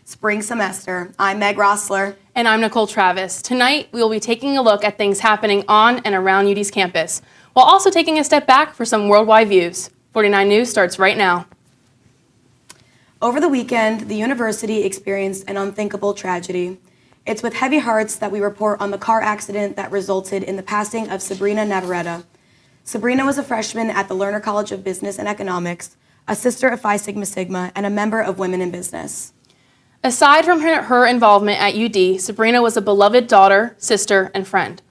spring semester. I'm Meg Rossler. And I'm Nicole Travis. Tonight, we will be taking a look at things happening on and around UD's campus, while also taking a step back for some worldwide views. 49 News starts right now. Over the weekend, the university experienced an unthinkable tragedy. It's with heavy hearts that we report on the car accident that resulted in the passing of Sabrina Navarrete. Sabrina was a freshman at the Lerner College of Business and Economics, a sister of Phi Sigma Sigma, and a member of Women in Business. Aside from her involvement at UD, Sabrina was a beloved daughter, sister, and friend.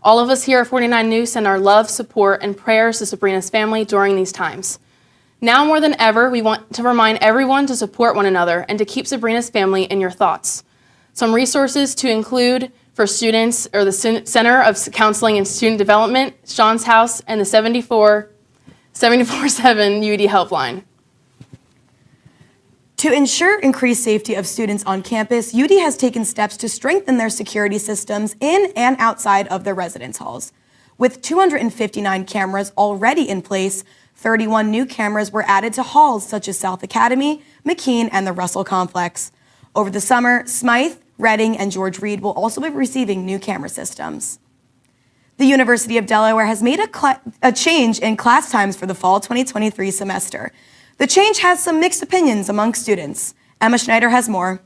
All of us here at 49 News send our love, support, and prayers to Sabrina's family during these times. Now more than ever, we want to remind everyone to support one another and to keep Sabrina's family in your thoughts. Some resources to include for students are the Center of Counseling and Student Development, Sean's House, and the 747 UD Helpline. To ensure increased safety of students on campus, UD has taken steps to strengthen their security systems in and outside of their residence halls. With 259 cameras already in place, 31 new cameras were added to halls such as South Academy, McKean, and the Russell Complex. Over the summer, Smythe, Reading, and George Reed will also be receiving new camera systems. The University of Delaware has made a change in class times for the fall 2023 semester. The change has some mixed opinions among students. Emma Schneider has more. At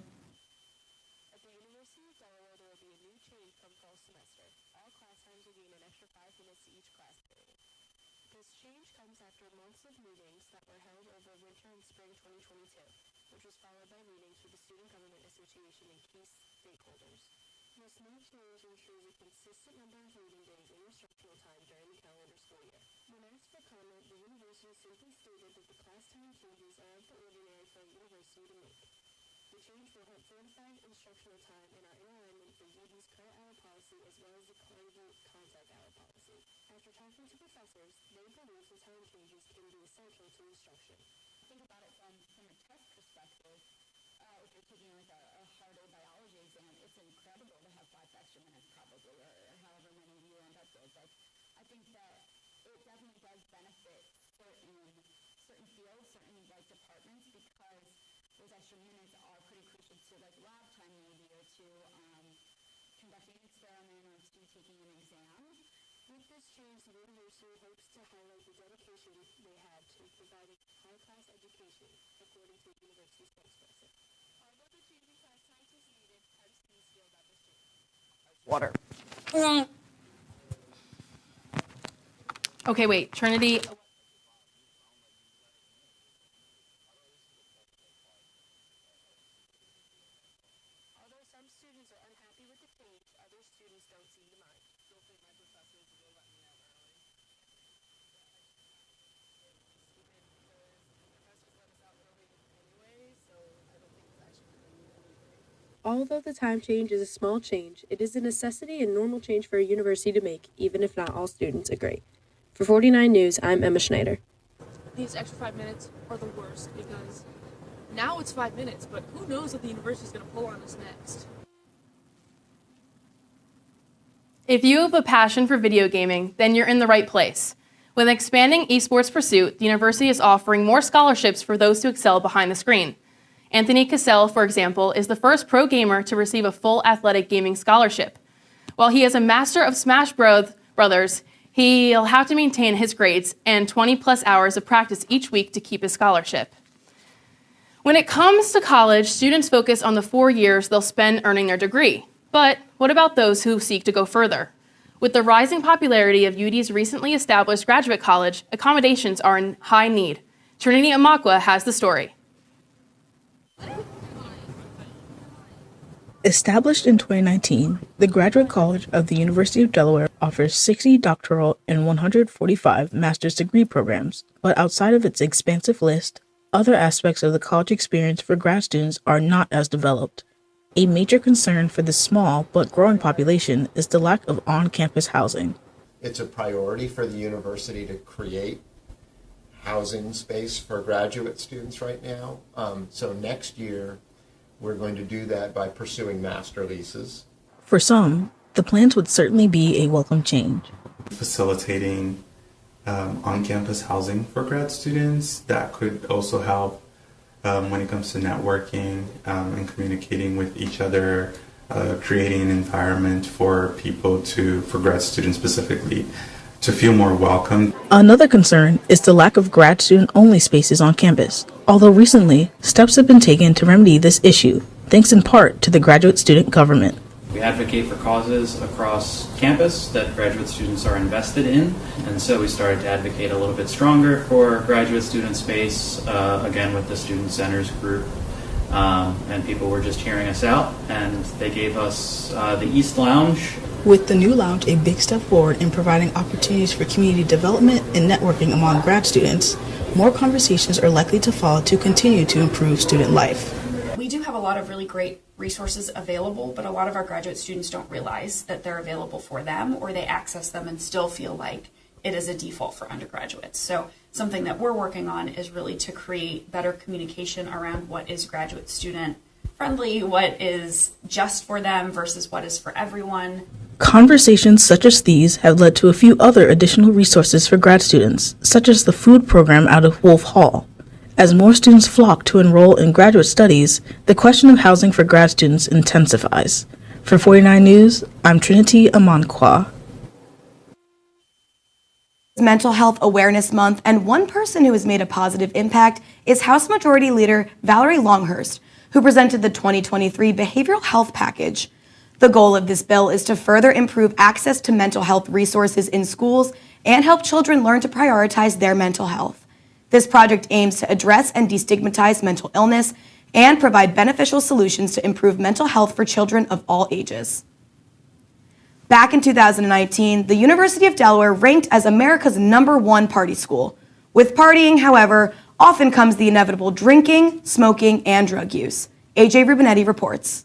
the University of Delaware, there will be a new change from fall semester. All class times will gain an extra 5 minutes to each class period. This change comes after months of meetings that were held over winter and spring 2022, which was followed by meetings with the Student Government Association and key stakeholders. This new change ensures a consistent number of reading days in instructional time during the calendar school year. When asked for comment, the university simply stated that the class time changes are out of the ordinary for a university to make. The change will help fortify instructional time and are in alignment with UD's current hour policy as well as the Collegiate Contact Hour policy. After talking to professors, they believe the time changes can be essential to instruction. Think about it from a test perspective. If you're taking like a harder biology exam, it's incredible to have 5 extra minutes probably, or however many you end up with. Like, I think that it definitely does benefit certain fields, certain like departments, because those extra minutes are pretty crucial to like lab time maybe, or to conducting an experiment, or to taking an exam. With this change, the university hopes to highlight the dedication they have to providing high-class education, according to the university spokesperson. Although the change in class times is needed, how do students feel about this change? Water. Okay, wait, Trinity. Although some students are unhappy with the change, other students don't seem to mind. Don't think my professors will let me out early. Professors let us out early anyway, so I don't think it's actually going to mean anything. Although the time change is a small change, it is a necessity and normal change for a university to make, even if not all students agree. For 49 News, I'm Emma Schneider. These extra 5 minutes are the worst because now it's 5 minutes, but who knows what the university is going to pull on us next. If you have a passion for video gaming, then you're in the right place. With an expanding esports pursuit, the university is offering more scholarships for those who excel behind the screen. Anthony Cassell, for example, is the first pro gamer to receive a full athletic gaming scholarship. While he is a master of Smash Brothers, he'll have to maintain his grades and 20-plus hours of practice each week to keep his scholarship. When it comes to college, students focus on the 4 years they'll spend earning their degree. But what about those who seek to go further? With the rising popularity of UD's recently established graduate college, accommodations are in high need. Trinity Amakwa has the story. Established in 2019, the Graduate College of the University of Delaware offers 60 doctoral and 145 master's degree programs, but outside of its expansive list, other aspects of the college experience for grad students are not as developed. A major concern for the small but growing population is the lack of on-campus housing. It's a priority for the university to create housing space for graduate students right now. So next year, we're going to do that by pursuing master leases. For some, the plans would certainly be a welcome change. Facilitating on-campus housing for grad students, that could also help when it comes to networking and communicating with each other, creating an environment for for grad students specifically, to feel more welcome. Another concern is the lack of grad student-only spaces on campus, although recently, steps have been taken to remedy this issue, thanks in part to the graduate student government. We advocate for causes across campus that graduate students are invested in, and so we started to advocate a little bit stronger for graduate student space, again with the Student Centers group, and people were just hearing us out, and they gave us the East Lounge. With the new lounge a big step forward in providing opportunities for community development and networking among grad students, more conversations are likely to follow to continue to improve student life. We do have a lot of really great resources available, but a lot of our graduate students don't realize that they're available for them, or they access them and still feel like it is a default for undergraduates. So something that we're working on is really to create better communication around what is graduate student friendly, what is just for them versus what is for everyone. Conversations such as these have led to a few other additional resources for grad students, such as the food program out of Wolf Hall. As more students flock to enroll in graduate studies, the question of housing for grad students intensifies. For 49 News, I'm Trinity Amankwa. Mental Health Awareness Month, and one person who has made a positive impact is House Majority Leader Valerie Longhurst, who presented the 2023 Behavioral Health Package. The goal of this bill is to further improve access to mental health resources in schools and help children learn to prioritize their mental health. This project aims to address and destigmatize mental illness and provide beneficial solutions to improve mental health for children of all ages. Back in 2019, the University of Delaware ranked as America's #1 party school. With partying, however, often comes the inevitable drinking, smoking, and drug use. AJ Rubinetti reports.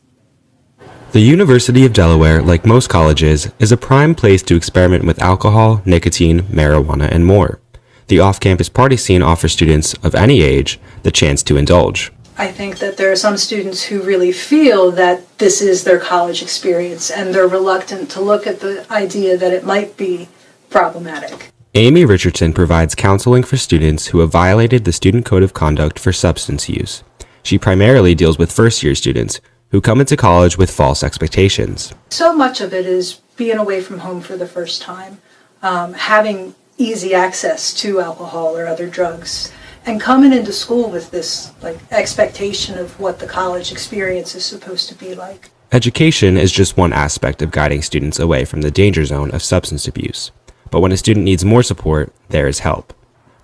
The University of Delaware, like most colleges, is a prime place to experiment with alcohol, nicotine, marijuana, and more. The off-campus party scene offers students of any age the chance to indulge. I think that there are some students who really feel that this is their college experience, and they're reluctant to look at the idea that it might be problematic. Amy Richardson provides counseling for students who have violated the Student Code of Conduct for substance use. She primarily deals with first-year students who come into college with false expectations. So much of it is being away from home for the first time, having easy access to alcohol or other drugs, and coming into school with this expectation of what the college experience is supposed to be like. Education is just one aspect of guiding students away from the danger zone of substance abuse. But when a student needs more support, there is help.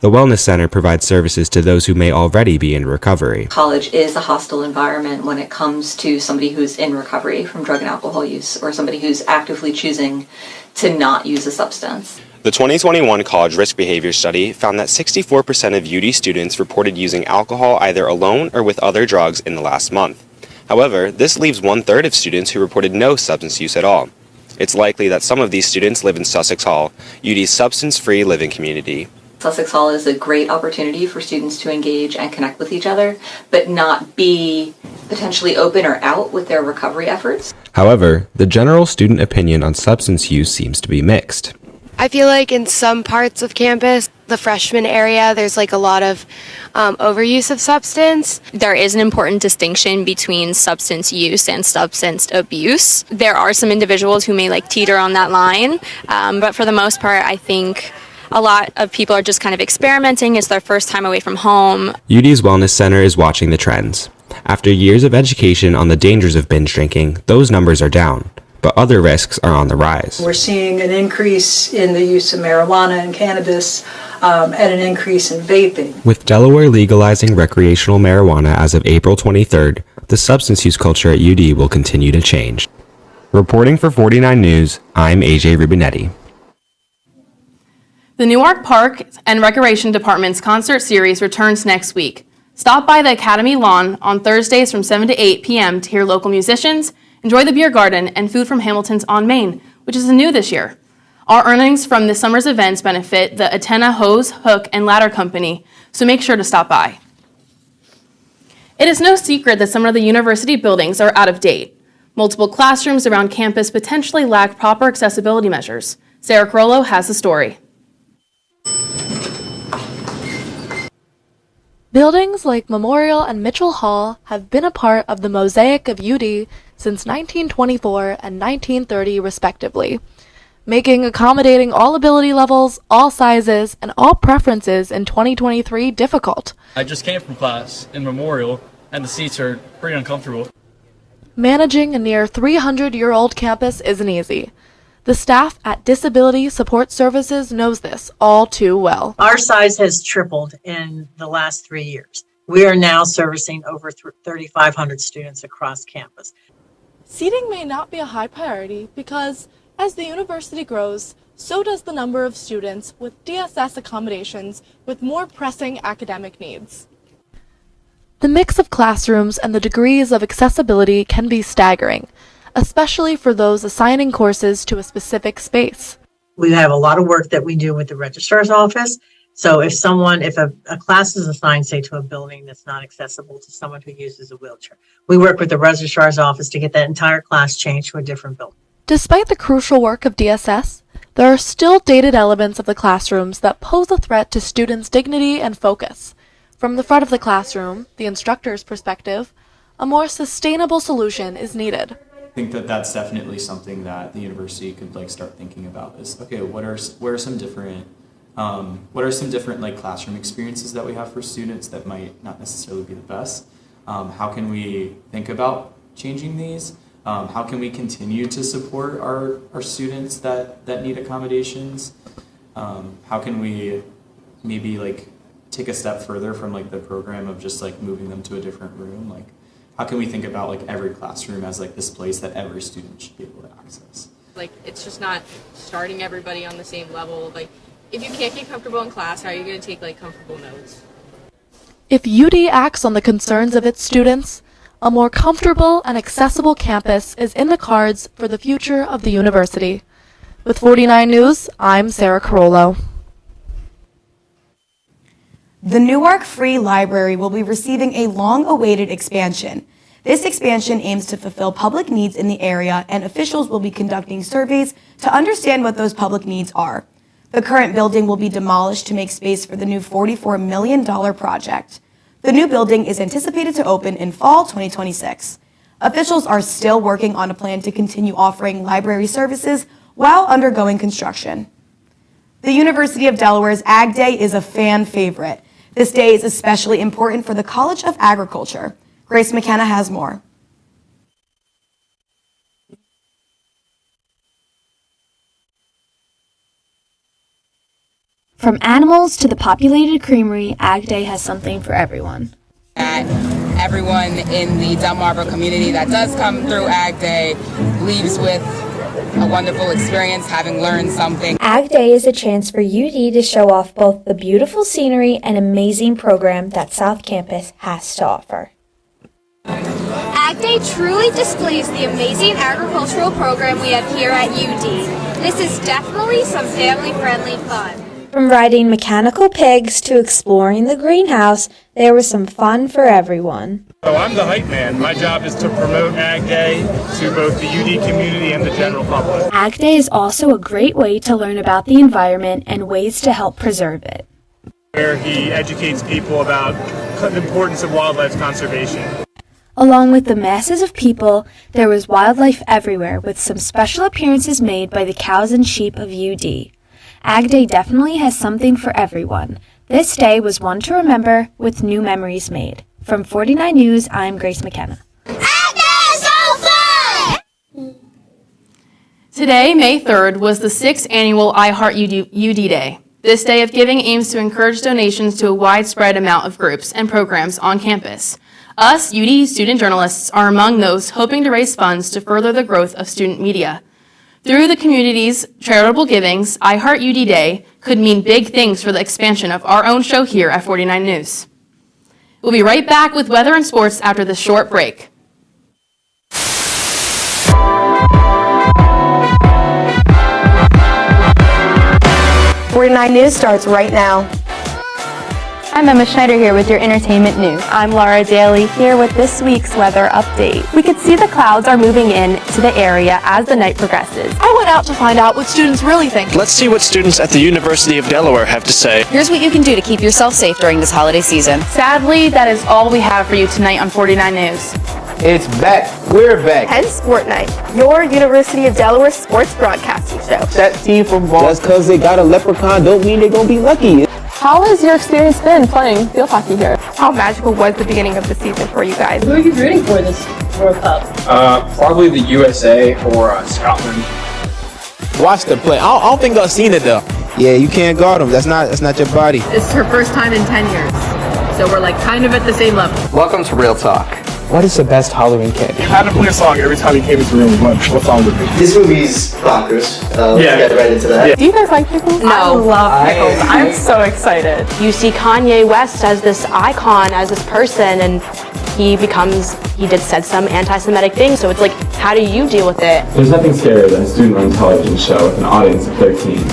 The Wellness Center provides services to those who may already be in recovery. College is a hostile environment when it comes to somebody who's in recovery from drug and alcohol use, or somebody who's actively choosing to not use a substance. The 2021 College Risk Behavior Study found that 64% of UD students reported using alcohol either alone or with other drugs in the last month. However, this leaves 1/3 of students who reported no substance use at all. It's likely that some of these students live in Sussex Hall, UD's substance-free living community. Sussex Hall is a great opportunity for students to engage and connect with each other, but not be potentially open or out with their recovery efforts. However, the general student opinion on substance use seems to be mixed. I feel like in some parts of campus, the freshman area, there's a lot of overuse of substance. There is an important distinction between substance use and substance abuse. There are some individuals who may teeter on that line, but for the most part, I think a lot of people are just kind of experimenting. It's their first time away from home. UD's Wellness Center is watching the trends. After years of education on the dangers of binge drinking, those numbers are down. But other risks are on the rise. We're seeing an increase in the use of marijuana and cannabis, and an increase in vaping. With Delaware legalizing recreational marijuana as of April 23rd, the substance use culture at UD will continue to change. Reporting for 49 News, I'm AJ Rubinetti. The Newark Park and Recreation Department's concert series returns next week. Stop by the Academy Lawn on Thursdays from 7 to 8 p.m. to hear local musicians, enjoy the beer garden, and food from Hamilton's on Main, which is new this year. Our earnings from this summer's events benefit the Atena Hose, Hook, and Ladder Company, so make sure to stop by. It is no secret that some of the university buildings are out of date. Multiple classrooms around campus potentially lack proper accessibility measures. Sarah Carollo has the story. Buildings like Memorial and Mitchell Hall have been a part of the mosaic of UD since 1924 and 1930 respectively, making accommodating all ability levels, all sizes, and all preferences in 2023 difficult. I just came from class in Memorial, and the seats are pretty uncomfortable. Managing a near 300-year-old campus isn't easy. The staff at Disability Support Services knows this all too well. Our size has tripled in the last 3 years. We are now servicing over 3,500 students across campus. Seating may not be a high priority because, as the university grows, so does the number of students with DSS accommodations with more pressing academic needs. The mix of classrooms and the degrees of accessibility can be staggering, especially for those assigning courses to a specific space. We have a lot of work that we do with the registrar's office. So if a class is assigned, say, to a building that's not accessible to someone who uses a wheelchair, we work with the registrar's office to get that entire class changed to a different building. Despite the crucial work of DSS, there are still dated elements of the classrooms that pose a threat to students' dignity and focus. From the front of the classroom, the instructor's perspective, a more sustainable solution is needed. I think that that's definitely something that the university could start thinking about is, okay, what are some different classroom experiences that we have for students that might not necessarily be the best? How can we think about changing these? How can we continue to support our students that need accommodations? How can we maybe take a step further from the program of just moving them to a different room? How can we think about every classroom as this place that every student should be able to access? It's just not starting everybody on the same level. If you can't get comfortable in class, how are you going to take comfortable notes? If UD acts on the concerns of its students, a more comfortable and accessible campus is in the cards for the future of the university. With 49 News, I'm Sarah Carollo. The Newark Free Library will be receiving a long-awaited expansion. This expansion aims to fulfill public needs in the area, and officials will be conducting surveys to understand what those public needs are. The current building will be demolished to make space for the new $44 million project. The new building is anticipated to open in fall 2026. Officials are still working on a plan to continue offering library services while undergoing construction. The University of Delaware's Ag Day is a fan favorite. This day is especially important for the College of Agriculture. Grace McKenna has more. From animals to the populated creamery, Ag Day has something for everyone. Everyone in the Delmarva community that does come through Ag Day leaves with a wonderful experience, having learned something. Ag Day is a chance for UD to show off both the beautiful scenery and amazing program that South Campus has to offer. Ag Day truly displays the amazing agricultural program we have here at UD. This is definitely some family-friendly fun. From riding mechanical pigs to exploring the greenhouse, there was some fun for everyone. So I'm the hype man. My job is to promote Ag Day to both the UD community and the general public. Ag Day is also a great way to learn about the environment and ways to help preserve it. Where he educates people about the importance of wildlife conservation. Along with the masses of people, there was wildlife everywhere with some special appearances made by the cows and sheep of UD. Ag Day definitely has something for everyone. This day was one to remember with new memories made. From 49 News, I'm Grace McKenna. Ag Day is so fun! Today, May 3rd, was the 6th annual iHeart UD Day. This day of giving aims to encourage donations to a widespread amount of groups and programs on campus. Us, UD student journalists, are among those hoping to raise funds to further the growth of student media. Through the community's charitable givings, iHeart UD Day could mean big things for the expansion of our own show here at 49 News. We'll be right back with weather and sports after this short break. 49 News starts right now. I'm Emma Schneider here with your entertainment news. I'm Laura Daly here with this week's weather update. We could see the clouds are moving in to the area as the night progresses. I want out to find out what students really think. Let's see what students at the University of Delaware have to say. Here's what you can do to keep yourself safe during this holiday season. Sadly, that is all we have for you tonight on 49 News. It's back. We're back. Hence Sport Night, your University of Delaware sports broadcasting show. That team from Boston. Just because they got a leprechaun don't mean they're going to be lucky. How has your experience been playing field hockey here? How magical was the beginning of the season for you guys? Who are you rooting for this World Cup? Probably the USA or Scotland. Watch them play. I don't think I've seen it though. Yeah, you can't guard them. That's not your body. It's her first time in 10 years, so we're like kind of at the same level. Welcome to Real Talk. What is the best Halloween candy? You had to play a song every time you came into the room. What song would it be? This movie's bonkers. Let's get right into that. Do you guys like pickles? No. I love pickles. I'm so excited. You see Kanye West as this icon, as this person, and he said some anti-Semitic things, so it's like, how do you deal with it? There's nothing scarier than a student-run television show with an audience of 13.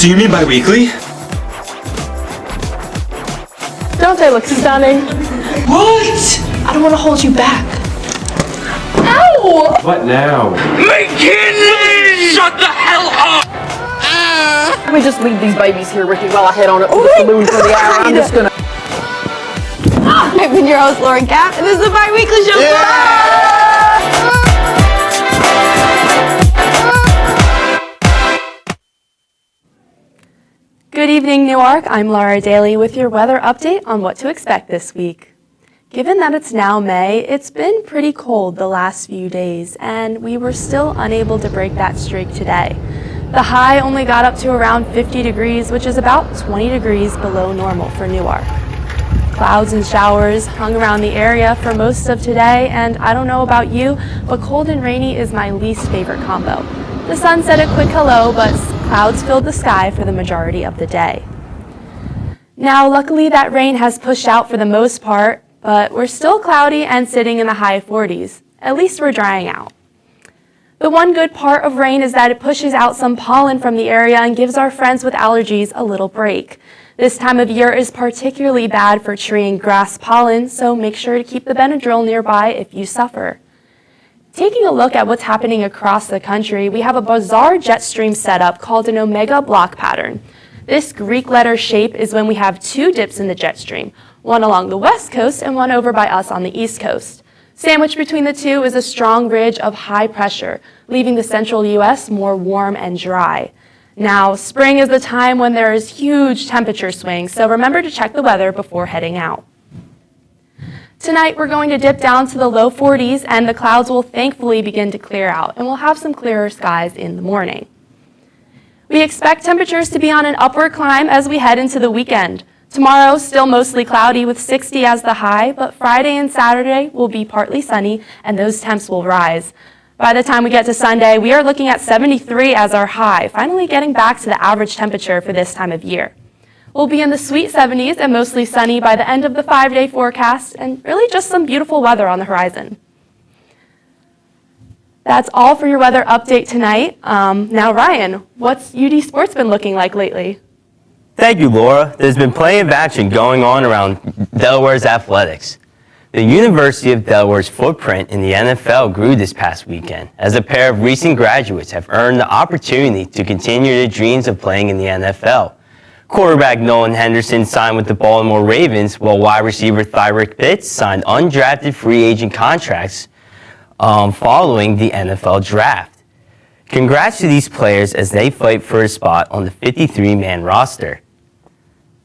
Do you mean bi-weekly? Don't they look stunning? What? I don't want to hold you back. Ow! What now? McKinley! Shut the hell up! Let me just leave these babies here, Ricky, while I head on up to the saloon for the hour. I'm just gonna. I've been your host, Lauren Gapp, and this is the Bi-Weekly Show. Good evening, Newark. I'm Laura Daly with your weather update on what to expect this week. Given that it's now May, it's been pretty cold the last few days, and we were still unable to break that streak today. The high only got up to around 50 degrees, which is about 20 degrees below normal for Newark. Clouds and showers hung around the area for most of today, and I don't know about you, but cold and rainy is my least favorite combo. The sun said a quick hello, but clouds filled the sky for the majority of the day. Now, luckily, that rain has pushed out for the most part, but we're still cloudy and sitting in the high 40s. At least we're drying out. The one good part of rain is that it pushes out some pollen from the area and gives our friends with allergies a little break. This time of year is particularly bad for tree and grass pollen, so make sure to keep the Benadryl nearby if you suffer. Taking a look at what's happening across the country, we have a bizarre jet stream setup called an omega block pattern. This Greek letter shape is when we have two dips in the jet stream, one along the west coast and one over by us on the east coast. Sandwiched between the two is a strong ridge of high pressure, leaving the central U.S. more warm and dry. Now, spring is the time when there is huge temperature swings, so remember to check the weather before heading out. Tonight, we're going to dip down to the low 40s, and the clouds will thankfully begin to clear out, and we'll have some clearer skies in the morning. We expect temperatures to be on an upward climb as we head into the weekend. Tomorrow, still mostly cloudy with 60 as the high, but Friday and Saturday will be partly sunny, and those temps will rise. By the time we get to Sunday, we are looking at 73 as our high, finally getting back to the average temperature for this time of year. We'll be in the sweet 70s and mostly sunny by the end of the 5-day forecast, and really just some beautiful weather on the horizon. That's all for your weather update tonight. Now, Ryan, what's UD Sports been looking like lately? Thank you, Laura. There's been plenty of action going on around Delaware's athletics. The University of Delaware's footprint in the NFL grew this past weekend, as a pair of recent graduates have earned the opportunity to continue their dreams of playing in the NFL. Quarterback Nolan Henderson signed with the Baltimore Ravens, while wide receiver Tyreek Pitts signed undrafted free agent contracts following the NFL draft. Congrats to these players as they fight for a spot on the 53-man roster.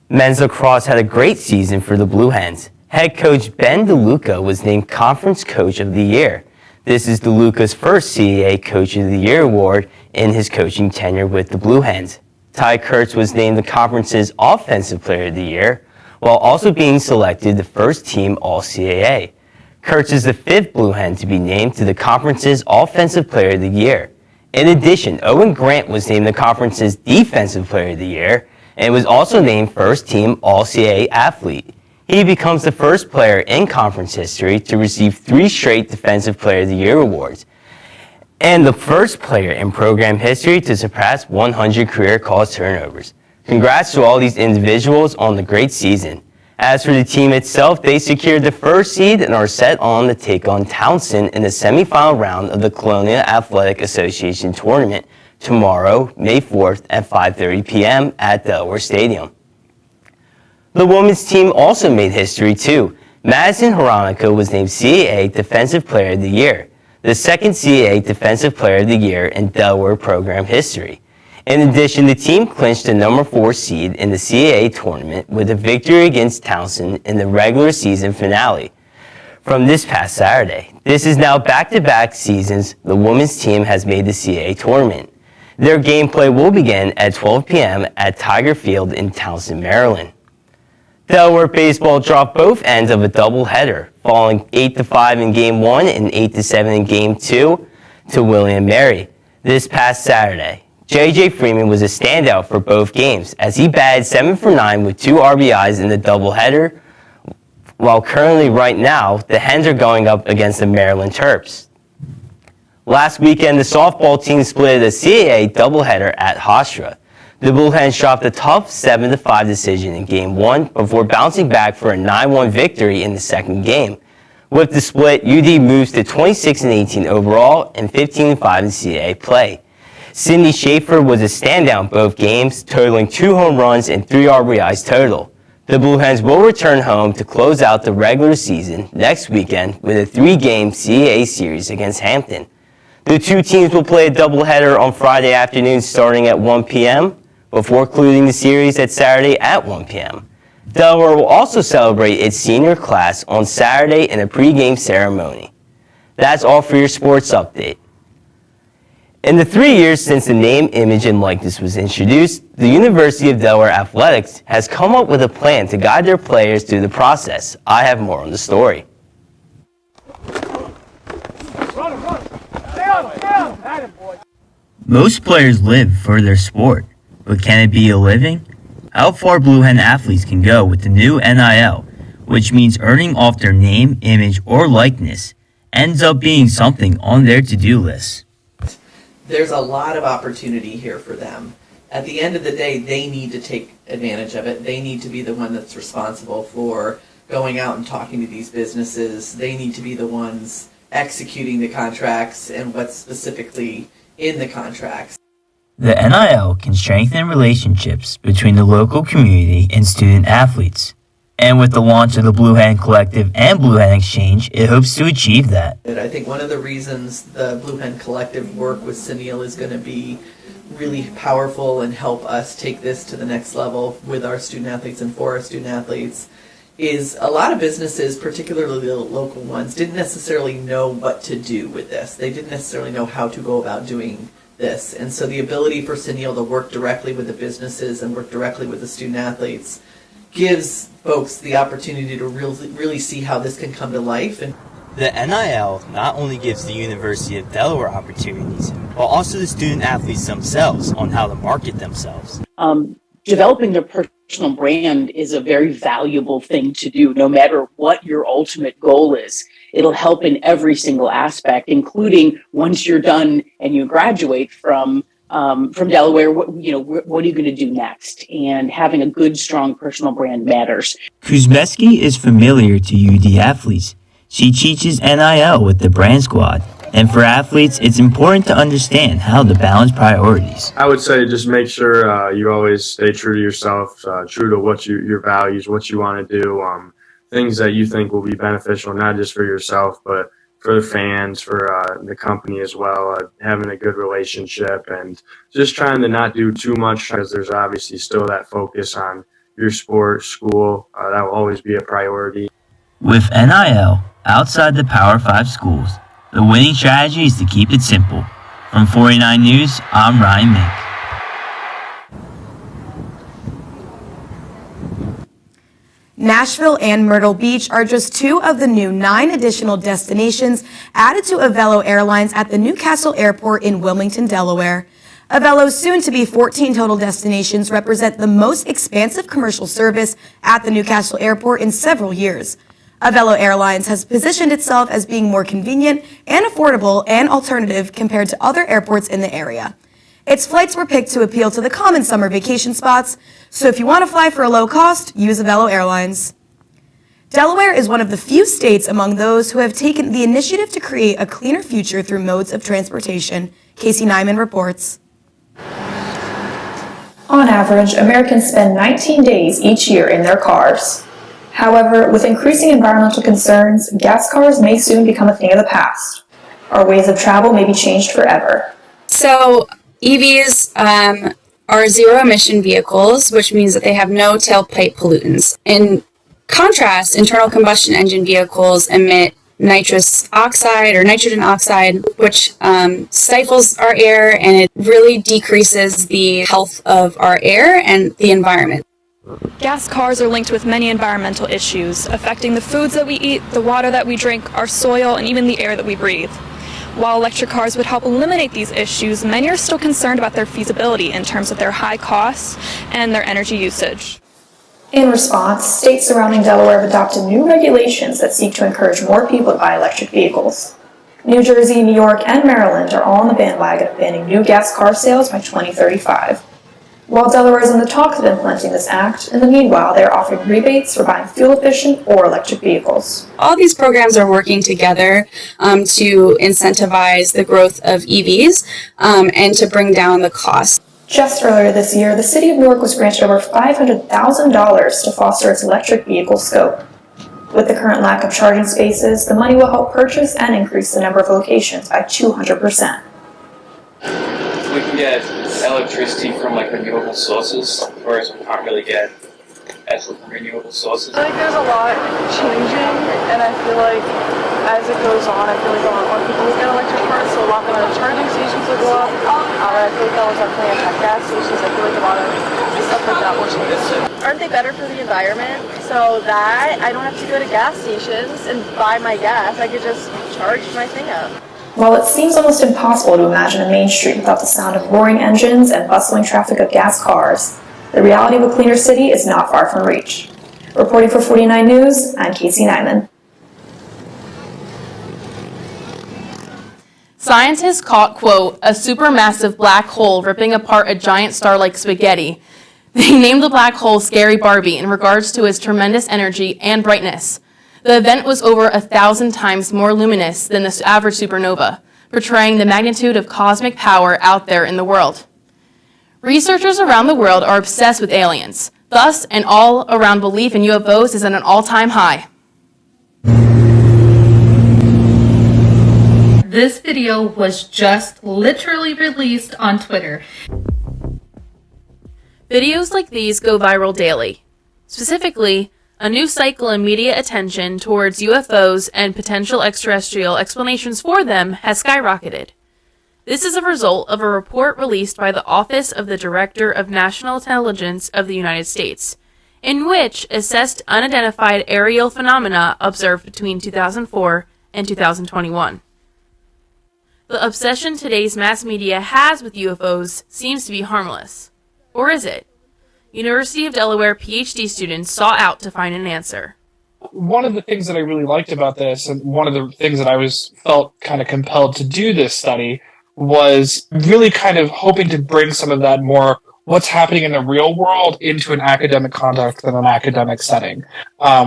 Men's lacrosse had a great season for the Blue Hens. Head coach Ben DeLuca was named Conference Coach of the Year. This is DeLuca's first CAA Coach of the Year award in his coaching tenure with the Blue Hens. Ty Kurtz was named the conference's Offensive Player of the Year, while also being selected the first team All-CAA. Kurtz is the fifth Blue Hen to be named to the conference's Offensive Player of the Year. In addition, Owen Grant was named the conference's Defensive Player of the Year and was also named first team All-CAA Athlete. He becomes the first player in conference history to receive 3 straight Defensive Player of the Year awards, and the first player in program history to surpass 100 career call turnovers. Congrats to all these individuals on the great season. As for the team itself, they secured the first seed and are set on to take on Townsend in the semifinal round of the Colonial Athletic Association Tournament tomorrow, May 4th at 5:30 p.m. at Delaware Stadium. The women's team also made history too. Madison Hronicka was named CAA Defensive Player of the Year, the second CAA Defensive Player of the Year in Delaware program history. In addition, the team clinched the number 4 seed in the CAA tournament with a victory against Townsend in the regular season finale from this past Saturday. This is now back-to-back seasons the women's team has made the CAA tournament. Their gameplay will begin at 12 p.m. at Tiger Field in Townsend, Maryland. Delaware baseball dropped both ends of a doubleheader, falling 8-5 in Game 1 and 8-7 in Game 2 to William & Mary this past Saturday. J.J. Freeman was a standout for both games as he batted 7 for 9 with 2 RBIs in the doubleheader, while currently right now, the Hens are going up against the Maryland Terps. Last weekend, the softball team split a CAA doubleheader at Hofstra. The Blue Hens dropped a tough 7-5 decision in Game 1 before bouncing back for a 9-1 victory in the second game. With the split, UD moves to 26-18 overall and 15-5 in CAA play. Sydney Schaefer was a standout in both games, totaling 2 home runs and 3 RBIs total. The Blue Hens will return home to close out the regular season next weekend with a 3-game CAA series against Hampton. The two teams will play a doubleheader on Friday afternoon starting at 1 p.m. before concluding the series at Saturday at 1 p.m. Delaware will also celebrate its senior class on Saturday in a pregame ceremony. That's all for your sports update. In the 3 years since the name, image, and likeness was introduced, the University of Delaware Athletics has come up with a plan to guide their players through the process. I have more on the story. Most players live for their sport, but can it be a living? How far Blue Hen athletes can go with the new NIL, which means earning off their name, image, or likeness, ends up being something on their to-do list. There's a lot of opportunity here for them. At the end of the day, they need to take advantage of it. They need to be the one that's responsible for going out and talking to these businesses. They need to be the ones executing the contracts and what's specifically in the contracts. The NIL can strengthen relationships between the local community and student athletes. And with the launch of the Blue Hen Collective and Blue Hen Exchange, it hopes to achieve that. I think one of the reasons the Blue Hen Collective work with Sunil is going to be really powerful and help us take this to the next level with our student athletes and for our student athletes is a lot of businesses, particularly the local ones, didn't necessarily know what to do with this. They didn't necessarily know how to go about doing this. And so the ability for Sunil to work directly with the businesses and work directly with the student athletes gives folks the opportunity to really see how this can come to life. And the NIL not only gives the University of Delaware opportunities, but also the student athletes themselves on how to market themselves. Developing their personal brand is a very valuable thing to do, no matter what your ultimate goal is. It'll help in every single aspect, including once you're done and you graduate from Delaware, what are you going to do next? And having a good, strong personal brand matters. Kuzmeski is familiar to UD athletes. She teaches NIL with the Brand Squad. And for athletes, it's important to understand how to balance priorities. I would say just make sure you always stay true to yourself, true to what your values, what you want to do, things that you think will be beneficial, not just for yourself, but for the fans, for the company as well, having a good relationship and just trying to not do too much because there's obviously still that focus on your sport, school. That will always be a priority. With NIL, outside the Power 5 schools, the winning strategy is to keep it simple. From 49 News, I'm Ryan Mink. Nashville and Myrtle Beach are just 2 of the new 9 additional destinations added to Avelo Airlines at the Newcastle Airport in Wilmington, Delaware. Avelo's soon-to-be 14 total destinations represent the most expansive commercial service at the Newcastle Airport in several years. Avelo Airlines has positioned itself as being more convenient and affordable and alternative compared to other airports in the area. Its flights were picked to appeal to the common summer vacation spots, so if you want to fly for a low cost, use Avelo Airlines. Delaware is one of the few states among those who have taken the initiative to create a cleaner future through modes of transportation, Casey Nyman reports. On average, Americans spend 19 days each year in their cars. However, with increasing environmental concerns, gas cars may soon become a thing of the past. Our ways of travel may be changed forever. So EVs are zero-emission vehicles, which means that they have no tailpipe pollutants. In contrast, internal combustion engine vehicles emit nitrous oxide or nitrogen oxide, which stifles our air, and it really decreases the health of our air and the environment. Gas cars are linked with many environmental issues, affecting the foods that we eat, the water that we drink, our soil, and even the air that we breathe. While electric cars would help eliminate these issues, many are still concerned about their feasibility in terms of their high costs and their energy usage. In response, states surrounding Delaware have adopted new regulations that seek to encourage more people to buy electric vehicles. New Jersey, New York, and Maryland are all on the bandwagon of banning new gas car sales by 2035. While Delaware is in the talks of implementing this act, in the meanwhile, they are offering rebates for buying fuel-efficient or electric vehicles. All these programs are working together to incentivize the growth of EVs and to bring down the cost. Just earlier this year, the City of Newark was granted over $500,000 to foster its electric vehicle scope. With the current lack of charging spaces, the money will help purchase and increase the number of locations by 200%. We can get electricity from like renewable sources, whereas we can't really get actual renewable sources. I think there's a lot changing, and I feel like as it goes on, I feel like a lot more people will get electric cars, so a lot more charging stations will go up. I feel like that was definitely at gas stations. I feel like a lot of stuff like that will change. Aren't they better for the environment? So that I don't have to go to gas stations and buy my gas. I could just charge my thing up. While it seems almost impossible to imagine a main street without the sound of roaring engines and bustling traffic of gas cars, the reality of a cleaner city is not far from reach. Reporting for 49 News, I'm Casey Nyman. Scientists caught, quote, a supermassive black hole ripping apart a giant star like spaghetti. They named the black hole Scary Barbie in regards to its tremendous energy and brightness. The event was over 1,000 times more luminous than the average supernova, portraying the magnitude of cosmic power out there in the world. Researchers around the world are obsessed with aliens. Thus, an all-around belief in UFOs is at an all-time high. This video was just literally released on Twitter. Videos like these go viral daily. Specifically, a new cycle in media attention towards UFOs and potential extraterrestrial explanations for them has skyrocketed. This is a result of a report released by the Office of the Director of National Intelligence of the United States, in which assessed unidentified aerial phenomena observed between 2004 and 2021. The obsession today's mass media has with UFOs seems to be harmless. Or is it? University of Delaware PhD students sought out to find an answer. One of the things that I really liked about this, and one of the things that I felt kind of compelled to do this study, was really kind of hoping to bring some of that more what's happening in the real world into an academic context and an academic setting,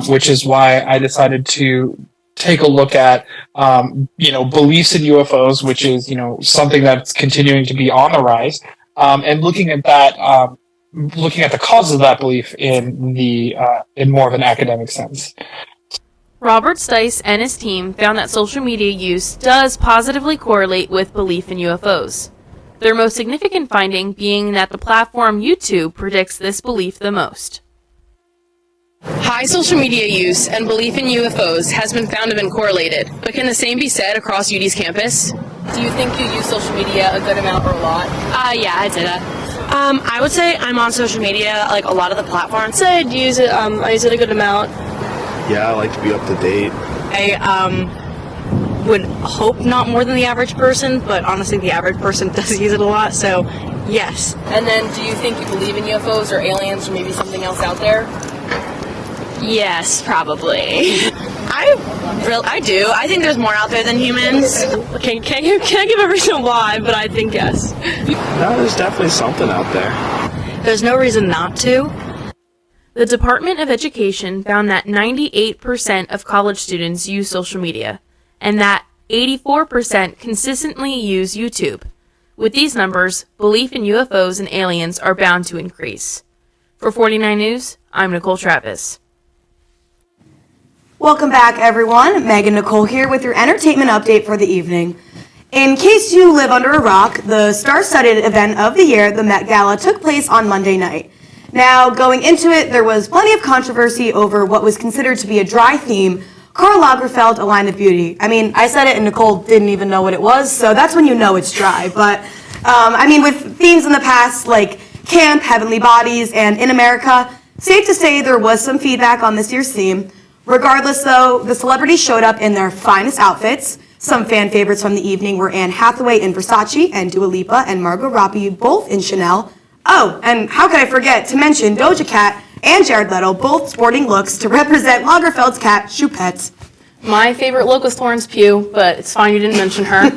which is why I decided to take a look at, beliefs in UFOs, which is, something that's continuing to be on the rise, and looking at that, looking at the causes of that belief in more of an academic sense. Robert Stice and his team found that social media use does positively correlate with belief in UFOs. Their most significant finding being that the platform YouTube predicts this belief the most. High social media use and belief in UFOs has been found to have been correlated, but can the same be said across UD's campus? Do you think you use social media a good amount or a lot? Yeah, I'd say that. I would say I'm on social media, like a lot of the platforms. I'd use it, I use it a good amount. Yeah, I like to be up to date. I would hope not more than the average person, but honestly the average person does use it a lot, so yes. And then do you think you believe in UFOs or aliens or maybe something else out there? Yes, probably. I do. I think there's more out there than humans. Can't give a reason why, but I think yes. No, there's definitely something out there. There's no reason not to. The Department of Education found that 98% of college students use social media, and that 84% consistently use YouTube, With these numbers, belief in UFOs and aliens are bound to increase. For 49 News, I'm Nicole Travis. Welcome back, everyone. Megan Nicole here with your entertainment update for the evening. In case you live under a rock, the star-studded event of the year, the Met Gala, took place on Monday night. Now, going into it, there was plenty of controversy over what was considered to be a dry theme, Karl Lagerfeld, A Line of Beauty. I mean, I said it and Nicole didn't even know what it was, so that's when you know it's dry. But, with themes in the past like camp, heavenly bodies, and in America, safe to say there was some feedback on this year's theme. Regardless, though, the celebrities showed up in their finest outfits. Some fan favorites from the evening were Anne Hathaway in Versace and Dua Lipa and Margot Robbie both in Chanel. Oh, and how could I forget to mention Doja Cat and Jared Leto both sporting looks to represent Lagerfeld's cat, Choupette. My favorite look was Florence Pugh, but it's fine you didn't mention her.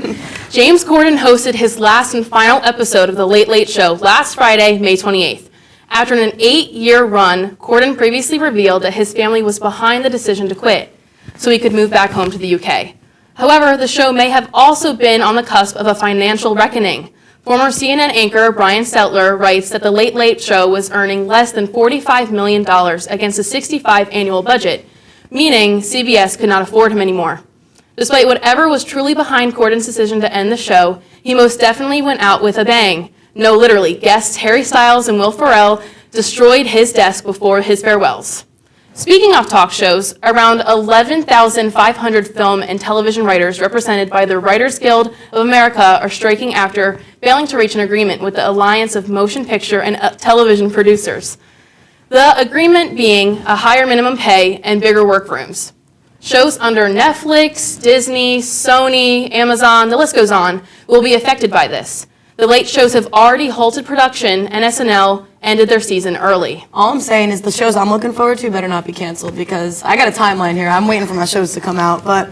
James Corden hosted his last and final episode of The Late Late Show last Friday, May 28th. After an 8-year run, Corden previously revealed that his family was behind the decision to quit, so he could move back home to the UK. However, the show may have also been on the cusp of a financial reckoning. Former CNN anchor Brian Stelter writes that The Late Late Show was earning less than $45 million against a $65 annual budget, meaning CBS could not afford him anymore. Despite whatever was truly behind Corden's decision to end the show, he most definitely went out with a bang. No, literally, guests Harry Styles and Will Ferrell destroyed his desk before his farewells. Speaking of talk shows, around 11,500 film and television writers represented by the Writers Guild of America are striking after failing to reach an agreement with the Alliance of Motion Picture and Television Producers. The agreement being a higher minimum pay and bigger workrooms. Shows under Netflix, Disney, Sony, Amazon, the list goes on, will be affected by this. The late shows have already halted production, and SNL ended their season early. All I'm saying is the shows I'm looking forward to better not be canceled because I got a timeline here. I'm waiting for my shows to come out. But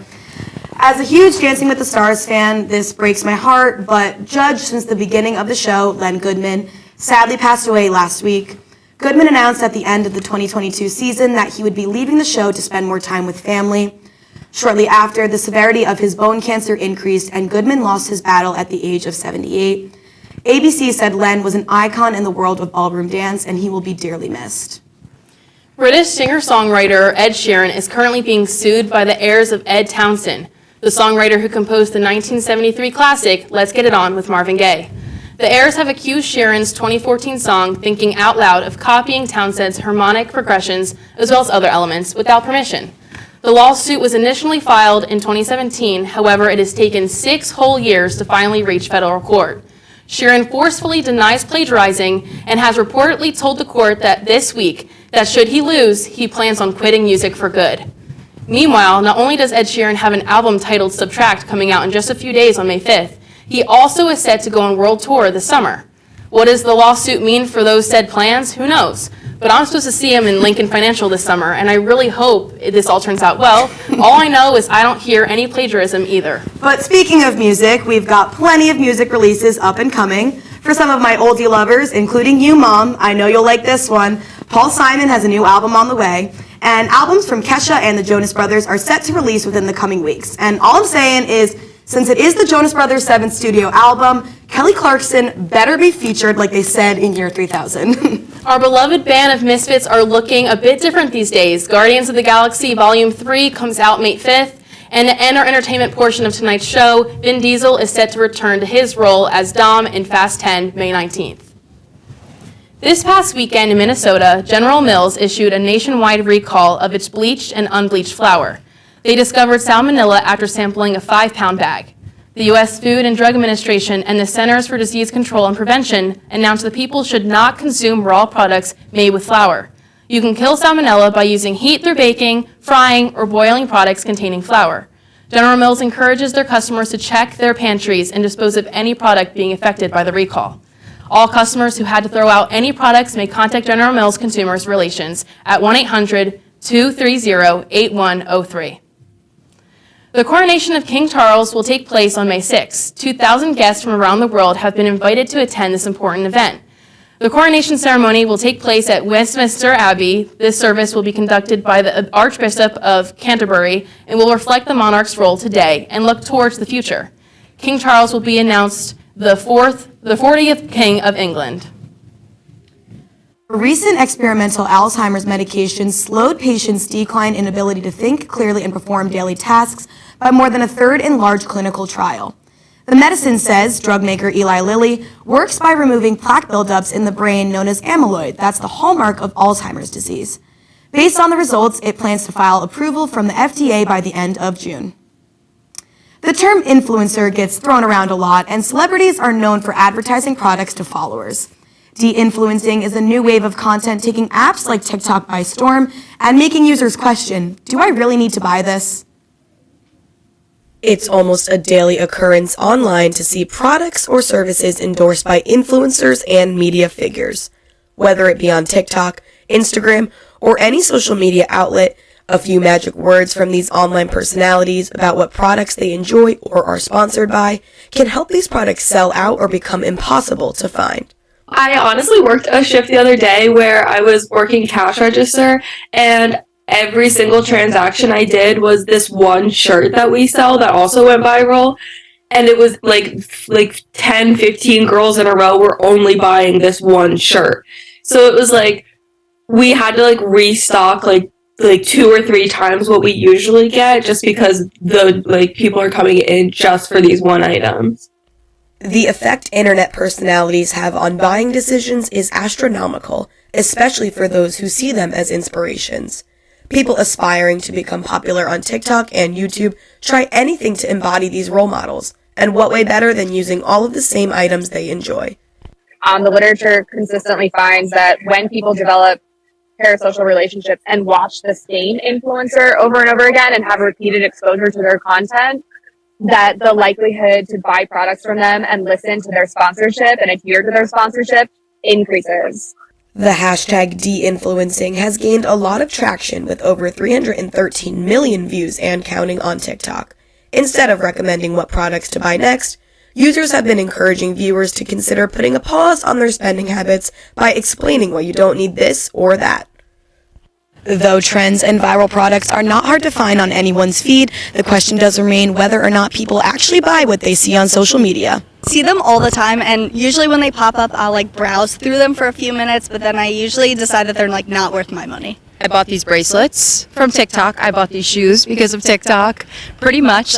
as a huge Dancing with the Stars fan, this breaks my heart. But judge since the beginning of the show, Len Goodman, sadly passed away last week. Goodman announced at the end of the 2022 season that he would be leaving the show to spend more time with family. Shortly after, the severity of his bone cancer increased and Goodman lost his battle at the age of 78. ABC said Len was an icon in the world of ballroom dance and he will be dearly missed. British singer-songwriter Ed Sheeran is currently being sued by the heirs of Ed Townsend, the songwriter who composed the 1973 classic Let's Get It On with Marvin Gaye. The heirs have accused Sheeran's 2014 song Thinking Out Loud of copying Townsend's harmonic progressions as well as other elements without permission. The lawsuit was initially filed in 2017, however, it has taken 6 whole years to finally reach federal court. Sheeran forcefully denies plagiarizing and has reportedly told the court that this week that should he lose, he plans on quitting music for good. Meanwhile, not only does Ed Sheeran have an album titled Subtract coming out in just a few days on May 5th, he also is set to go on world tour this summer. What does the lawsuit mean for those said plans? Who knows? But I'm supposed to see him in Lincoln Financial this summer, and I really hope this all turns out well. All I know is I don't hear any plagiarism either. But speaking of music, we've got plenty of music releases up and coming. For some of my oldie lovers, including you, Mom, I know you'll like this one. Paul Simon has a new album on the way, and albums from Kesha and the Jonas Brothers are set to release within the coming weeks. And all I'm saying is, since it is the Jonas Brothers' 7th studio album, Kelly Clarkson better be featured like they said in year 3000. Our beloved band of misfits are looking a bit different these days. Guardians of the Galaxy Volume 3 comes out May 5th, and to end our entertainment portion of tonight's show, Vin Diesel is set to return to his role as Dom in Fast 10, May 19th. This past weekend in Minnesota, General Mills issued a nationwide recall of its bleached and unbleached flour. They discovered salmonella after sampling a 5-pound bag. The U.S. Food and Drug Administration and the Centers for Disease Control and Prevention announced that people should not consume raw products made with flour. You can kill salmonella by using heat through baking, frying, or boiling products containing flour. General Mills encourages their customers to check their pantries and dispose of any product being affected by the recall. All customers who had to throw out any products may contact General Mills Consumer Relations at 1-800-230-8103. The coronation of King Charles will take place on May 6. 2,000 guests from around the world have been invited to attend this important event. The coronation ceremony will take place at Westminster Abbey. This service will be conducted by the Archbishop of Canterbury and will reflect the monarch's role today and look towards the future. King Charles will be announced the 40th King of England. Recent experimental Alzheimer's medication slowed patients' decline in ability to think clearly and perform daily tasks by more than a third in large clinical trial. The medicine, says drug maker Eli Lilly, works by removing plaque buildups in the brain known as amyloid. That's the hallmark of Alzheimer's disease. Based on the results, it plans to file approval from the FDA by the end of June. The term influencer gets thrown around a lot, and celebrities are known for advertising products to followers. De-influencing is a new wave of content taking apps like TikTok by storm and making users question, do I really need to buy this? It's almost a daily occurrence online to see products or services endorsed by influencers and media figures. Whether it be on TikTok, Instagram, or any social media outlet, a few magic words from these online personalities about what products they enjoy or are sponsored by can help these products sell out or become impossible to find. I honestly worked a shift the other day where I was working cash register, and every single transaction I did was this one shirt that we sell that also went viral. And it was like 10, 15 girls in a row were only buying this one shirt. So it was like we had to restock like 2 or 3 times what we usually get just because the people are coming in just for these one items. The effect internet personalities have on buying decisions is astronomical, especially for those who see them as inspirations. People aspiring to become popular on TikTok and YouTube try anything to embody these role models, and what way better than using all of the same items they enjoy. The literature consistently finds that when people develop parasocial relationships and watch the same influencer over and over again and have repeated exposure to their content, that the likelihood to buy products from them and listen to their sponsorship and adhere to their sponsorship increases. The hashtag de-influencing has gained a lot of traction with over 313 million views and counting on TikTok. Instead of recommending what products to buy next, users have been encouraging viewers to consider putting a pause on their spending habits by explaining why you don't need this or that. Though trends and viral products are not hard to find on anyone's feed, the question does remain whether or not people actually buy what they see on social media. See them all the time, and usually when they pop up, I'll browse through them for a few minutes, but then I usually decide that they're not worth my money. I bought these bracelets from TikTok. I bought these shoes because of TikTok. Pretty much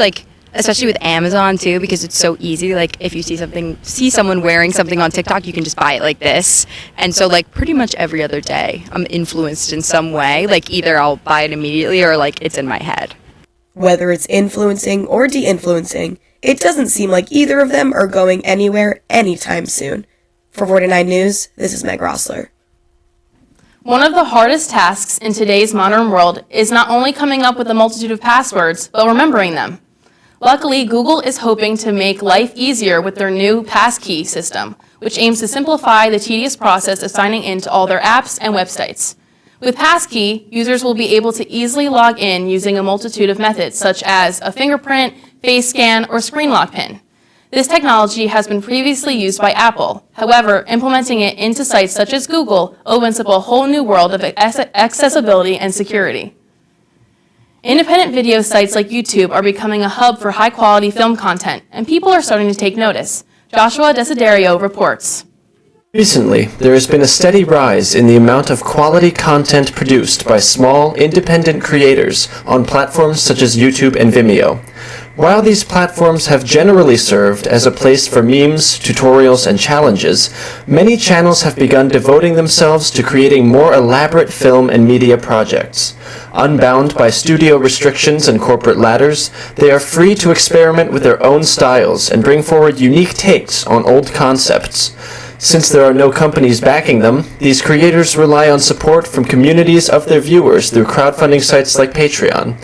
especially with Amazon too, because it's so easy. If you see someone wearing something on TikTok, you can just buy it like this. And so pretty much every other day, I'm influenced in some way. Either I'll buy it immediately or it's in my head. Whether it's influencing or de-influencing, it doesn't seem like either of them are going anywhere anytime soon. For 49 News, this is Meg Rossler. One of the hardest tasks in today's modern world is not only coming up with a multitude of passwords, but remembering them. Luckily, Google is hoping to make life easier with their new Passkey system, which aims to simplify the tedious process of signing into all their apps and websites. With Passkey, users will be able to easily log in using a multitude of methods, such as a fingerprint, face scan, or screen lock pin. This technology has been previously used by Apple. However, implementing it into sites such as Google opens up a whole new world of accessibility and security. Independent video sites like YouTube are becoming a hub for high-quality film content, and people are starting to take notice. Joshua Desiderio reports. Recently, there has been a steady rise in the amount of quality content produced by small, independent creators on platforms such as YouTube and Vimeo. While these platforms have generally served as a place for memes, tutorials, and challenges, many channels have begun devoting themselves to creating more elaborate film and media projects. Unbound by studio restrictions and corporate ladders, they are free to experiment with their own styles and bring forward unique takes on old concepts. Since there are no companies backing them, these creators rely on support from communities of their viewers through crowdfunding sites like Patreon.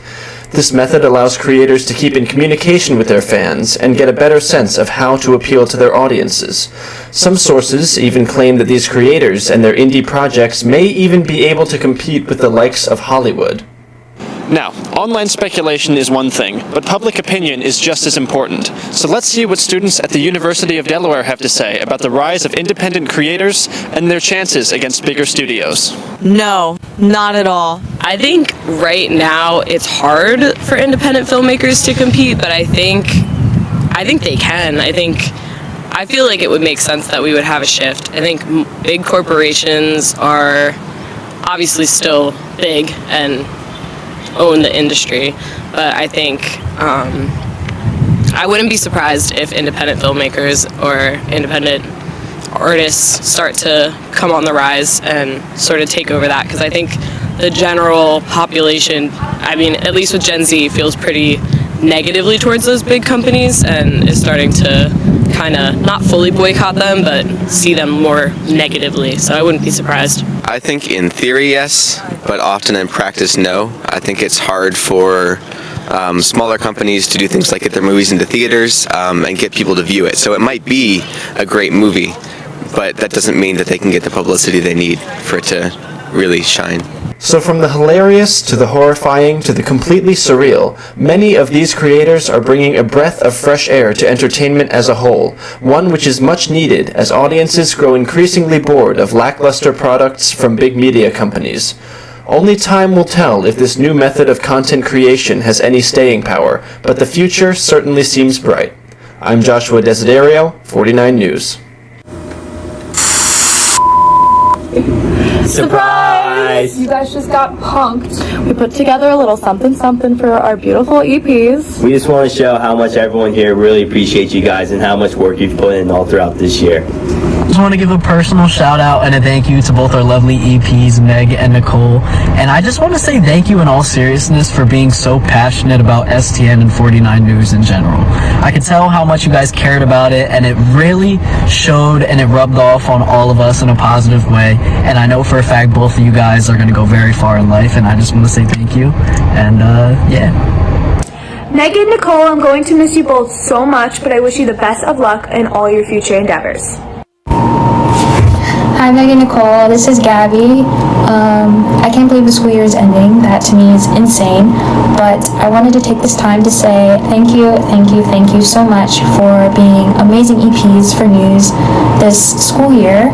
This method allows creators to keep in communication with their fans and get a better sense of how to appeal to their audiences. Some sources even claim that these creators and their indie projects may even be able to compete with the likes of Hollywood. Now, online speculation is one thing, but public opinion is just as important. So let's see what students at the University of Delaware have to say about the rise of independent creators and their chances against bigger studios. No, not at all. I think right now it's hard for independent filmmakers to compete, but I think they can. I I feel like it would make sense that we would have a shift. I think big corporations are obviously still big and own the industry, but I think I wouldn't be surprised if independent filmmakers or independent artists start to come on the rise and sort of take over that, because I think the general population, I mean, at least with Gen Z, feels pretty negatively towards those big companies and is starting to kind of not fully boycott them, but see them more negatively. So I wouldn't be surprised. I think in theory, yes, but often in practice, no. I think it's hard for smaller companies to do things like get their movies into theaters and get people to view it. So it might be a great movie, but that doesn't mean that they can get the publicity they need for it to really shine. So from the hilarious to the horrifying to the completely surreal, many of these creators are bringing a breath of fresh air to entertainment as a whole, one which is much needed as audiences grow increasingly bored of lackluster products from big media companies. Only time will tell if this new method of content creation has any staying power, but the future certainly seems bright. I'm Joshua Desiderio, 49 News. Surprise! You guys just got punked. We put together a little something for our beautiful EPs. We just want to show how much everyone here really appreciates you guys and how much work you've put in all throughout this year. I just want to give a personal shout out and a thank you to both our lovely EPs, Meg and Nicole. And I just want to say thank you in all seriousness for being so passionate about STN and 49 News in general. I could tell how much you guys cared about it, and it really showed and it rubbed off on all of us in a positive way. And I know for a fact both of you guys are going to go very far in life, and I just want to say thank you. And yeah. Meg and Nicole, I'm going to miss you both so much, but I wish you the best of luck in all your future endeavors. Hi, Meg and Nicole. This is Gabby. I can't believe the school year is ending. That to me is insane. But I wanted to take this time to say thank you so much for being amazing EPs for news this school year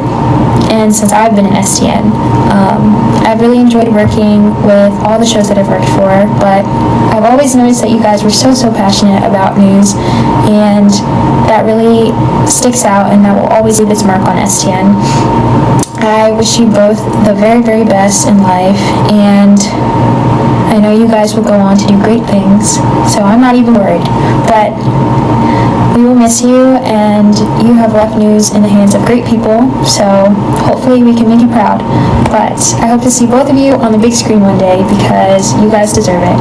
and since I've been in STN. I've really enjoyed working with all the shows that I've worked for, but I've always noticed that you guys were so passionate about news, and that really sticks out and that will always leave its mark on STN. I wish you both the very, very best in life, and I know you guys will go on to do great things, so I'm not even worried. But we will miss you, and you have left news in the hands of great people, so hopefully we can make you proud. But I hope to see both of you on the big screen one day, because you guys deserve it.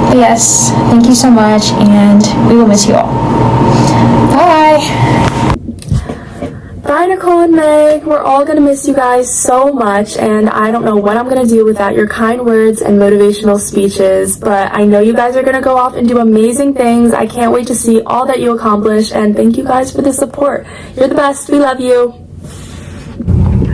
But yes, thank you so much, and we will miss you all. Bye! Bye, Nicole and Meg. We're all going to miss you guys so much, and I don't know what I'm going to do without your kind words and motivational speeches, but I know you guys are going to go off and do amazing things. I can't wait to see all that you accomplish, and thank you guys for the support. You're the best. We love you.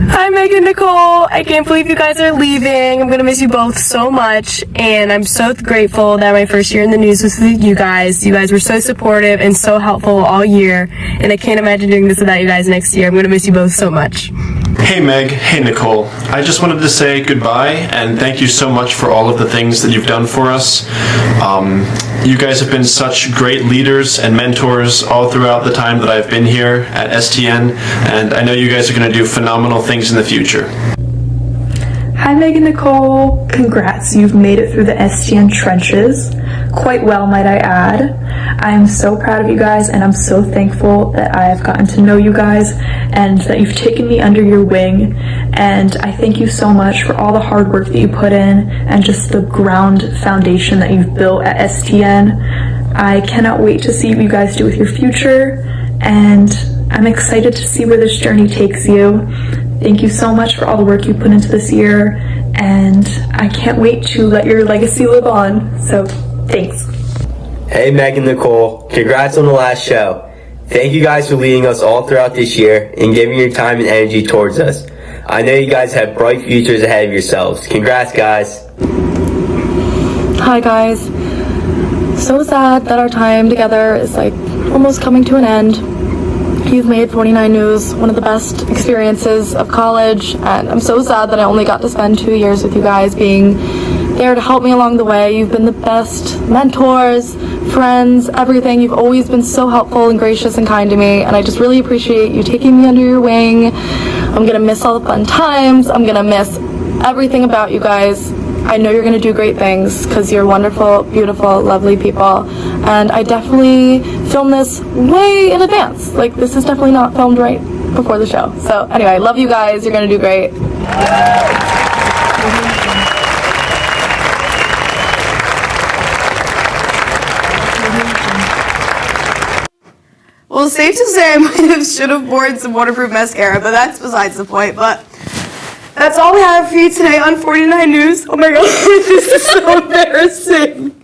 Hi, Meg and Nicole. I can't believe you guys are leaving. I'm going to miss you both so much, and I'm so grateful that my first year in the news was with you guys. You guys were so supportive and so helpful all year, and I can't imagine doing this without you guys next year. I'm going to miss you both so much. Hey Meg, hey Nicole. I just wanted to say goodbye and thank you so much for all of the things that you've done for us. You guys have been such great leaders and mentors all throughout the time that I've been here at STN, and I know you guys are going to do phenomenal things in the future. Hi Meg and Nicole. Congrats, you've made it through the STN trenches. Quite well, might I add. I am so proud of you guys, and I'm so thankful that I have gotten to know you guys and that you've taken me under your wing. And I thank you so much for all the hard work that you put in and just the ground foundation that you've built at STN. I cannot wait to see what you guys do with your future, and I'm excited to see where this journey takes you. Thank you so much for all the work you put into this year, and I can't wait to let your legacy live on. So, thanks. Hey Meg and Nicole, congrats on the last show. Thank you guys for leading us all throughout this year and giving your time and energy towards us. I know you guys have bright futures ahead of yourselves. Congrats guys. Hi guys. So sad that our time together is like almost coming to an end. You've made 49 News one of the best experiences of college, and I'm so sad that I only got to spend 2 years with you guys being there to help me along the way. You've been the best mentors, friends, everything. You've always been so helpful and gracious and kind to me, and I just really appreciate you taking me under your wing. I'm gonna miss all the fun times. I'm gonna miss everything about you guys. I know you're gonna do great things because you're wonderful, beautiful, lovely people, and I definitely filmed this way in advance. Like, this is definitely not filmed right before the show. So anyway, love you guys. You're gonna do great. Well, safe to say I should have worn some waterproof mascara, but that's besides the point. But that's all we have for you today on 49 News. Oh my God, this is so embarrassing.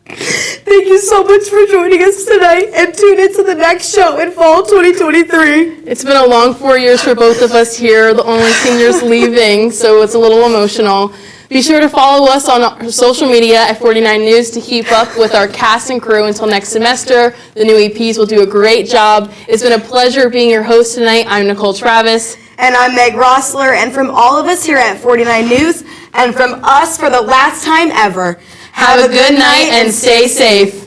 Thank you so much for joining us tonight, and tune into the next show in fall 2023. It's been a long 4 years for both of us here, the only seniors leaving, so it's a little emotional. Be sure to follow us on our social media at 49 News to keep up with our cast and crew until next semester. The new EPs will do a great job. It's been a pleasure being your host tonight. I'm Nicole Travis. And I'm Meg Rossler, and from all of us here at 49 News, and from us for the last time ever, Have a good night and stay safe.